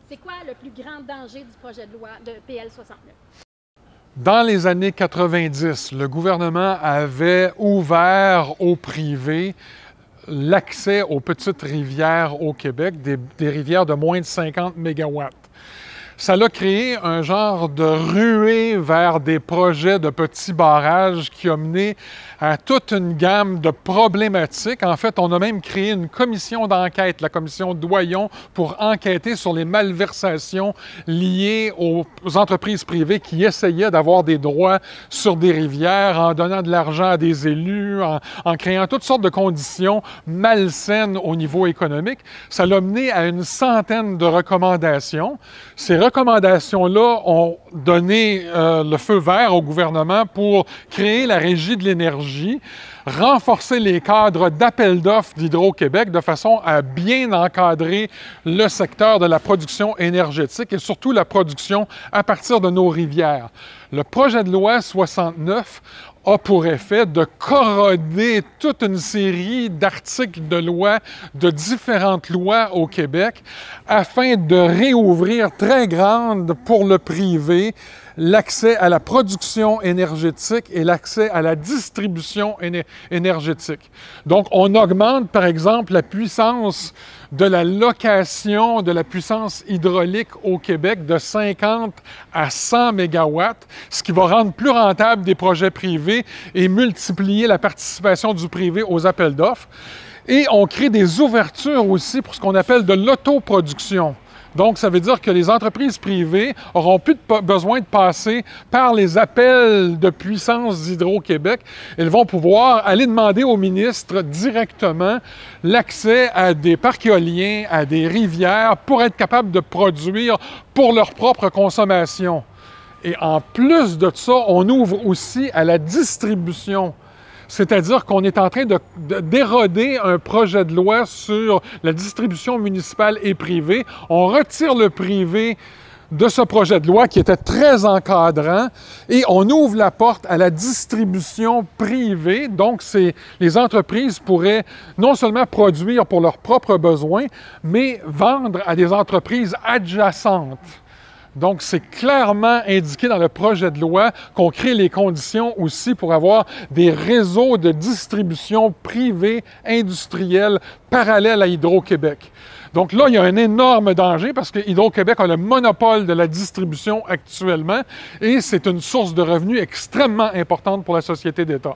C'est quoi le plus grand danger du projet de loi de PL 69? Dans les années 90, le gouvernement avait ouvert au privé l'accès aux petites rivières au Québec, des rivières de moins de 50 mégawatts. Ça a créé un genre de ruée vers des projets de petits barrages qui a mené à toute une gamme de problématiques. En fait, on a même créé une commission d'enquête, la commission Doyon, pour enquêter sur les malversations liées aux entreprises privées qui essayaient d'avoir des droits sur des rivières en donnant de l'argent à des élus, en créant toutes sortes de conditions malsaines au niveau économique. Ça l'a mené à une centaine de recommandations. Ces recommandations-là ont donné le feu vert au gouvernement pour créer la Régie de l'énergie, renforcer les cadres d'appel d'offres d'Hydro-Québec de façon à bien encadrer le secteur de la production énergétique et surtout la production à partir de nos rivières. Le projet de loi 69 a pour effet de corroder toute une série d'articles de loi, de différentes lois au Québec, afin de réouvrir très grande pour le privé l'accès à la production énergétique et l'accès à la distribution énergétique. Donc, on augmente, par exemple, la puissance de la location de la puissance hydraulique au Québec de 50 à 100 mégawatts, ce qui va rendre plus rentable des projets privés et multiplier la participation du privé aux appels d'offres. Et on crée des ouvertures aussi pour ce qu'on appelle de l'autoproduction. Donc, ça veut dire que les entreprises privées n'auront plus besoin de passer par les appels de puissance d'Hydro-Québec. Elles vont pouvoir aller demander au ministre directement l'accès à des parcs éoliens, à des rivières, pour être capables de produire pour leur propre consommation. Et en plus de ça, on ouvre aussi à la distribution. C'est-à-dire qu'on est en train d'éroder un projet de loi sur la distribution municipale et privée. On retire le privé de ce projet de loi qui était très encadrant et on ouvre la porte à la distribution privée. Donc, les entreprises pourraient non seulement produire pour leurs propres besoins, mais vendre à des entreprises adjacentes. Donc, c'est clairement indiqué dans le projet de loi qu'on crée les conditions aussi pour avoir des réseaux de distribution privés industriels parallèles à Hydro-Québec. Donc là, il y a un énorme danger parce que Hydro-Québec a le monopole de la distribution actuellement et c'est une source de revenus extrêmement importante pour la société d'État.